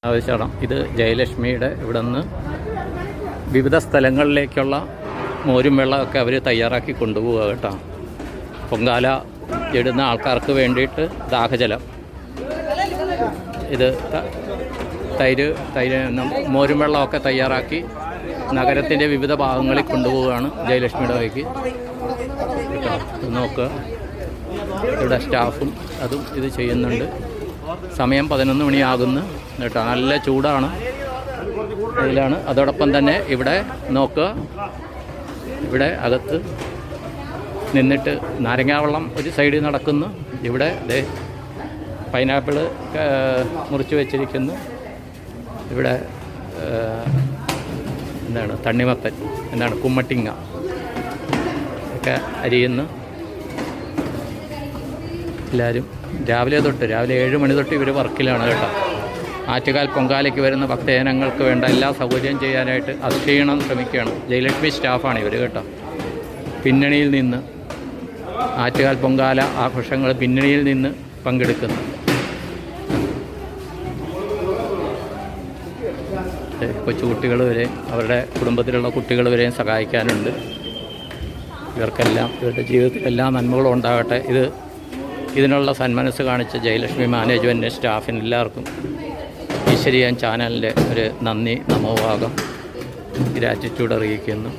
ആവശ്യമാണ്. ഇത് ജയലക്ഷ്മിയുടെ ഇവിടെ നിന്ന് വിവിധ സ്ഥലങ്ങളിലേക്കുള്ള മോരും വെള്ളമൊക്കെ അവർ തയ്യാറാക്കി കൊണ്ടുപോവുക കേട്ടോ. പൊങ്കാല ഇടുന്ന ആൾക്കാർക്ക് വേണ്ടിയിട്ട് ദാഹജലം, ഇത് തൈര് മോരും വെള്ളമൊക്കെ തയ്യാറാക്കി നഗരത്തിൻ്റെ വിവിധ ഭാഗങ്ങളിൽ കൊണ്ടുപോവുകയാണ് ജയലക്ഷ്മിയുടെ വഴിക്ക് കേട്ടോ. നോക്കുക, ഇവിടെ സ്റ്റാഫും അതും ഇത് ചെയ്യുന്നുണ്ട്. സമയം 11 മണിയാകുന്നു കേട്ടോ. നല്ല ചൂടാണ്, അതിലാണ്. അതോടൊപ്പം തന്നെ ഇവിടെ നോക്കുക, ഇവിടെ അകത്ത് നിന്നിട്ട് നാരങ്ങാവെള്ളം ഒരു സൈഡിൽ നടക്കുന്നു. ഇവിടെ പൈനാപ്പിൾ മുറിച്ച് വെച്ചിരിക്കുന്നു. ഇവിടെ തണ്ണിമത്തൻ കുമ്മട്ടിങ്ങ ഒക്കെ അരിയുന്നു. എല്ലാവരും രാവിലെ 7 മണി തൊട്ട് ഇവർ വർക്കിലാണ് കേട്ടോ. ആറ്റുകാൽ പൊങ്കാലയ്ക്ക് വരുന്ന ഭക്തജനങ്ങൾക്ക് വേണ്ട എല്ലാ സൗകര്യം ചെയ്യാനായിട്ട് അക്ഷീണം ശ്രമിക്കുകയാണ്. ജയലക്ഷ്മി സ്റ്റാഫാണ് ഇവർ കേട്ടോ. പിന്നണിയിൽ നിന്ന് ആറ്റുകാൽ പൊങ്കാല ആഘോഷങ്ങൾ പിന്നണിയിൽ നിന്ന് പങ്കെടുക്കുന്നു. കൊച്ചുകുട്ടികൾ വരെ അവരുടെ കുടുംബത്തിലുള്ള കുട്ടികൾ വരെയും സഹായിക്കാനുണ്ട്. ഇവർക്കെല്ലാം ഇവരുടെ ജീവിതത്തിൽ എല്ലാ നന്മകളും ഉണ്ടാകട്ടെ. ഇതിനുള്ള സന്മനസ് കാണിച്ച ജയലക്ഷ്മി മാനേജ്മെൻറ്റ് സ്റ്റാഫിന് എല്ലാവർക്കും ഈശ്വരീയൻ ചാനലിൻ്റെ ഒരു നന്ദി, നമോഭാഗം, ഗ്രാറ്റിറ്റ്യൂഡ് അറിയിക്കുന്നു.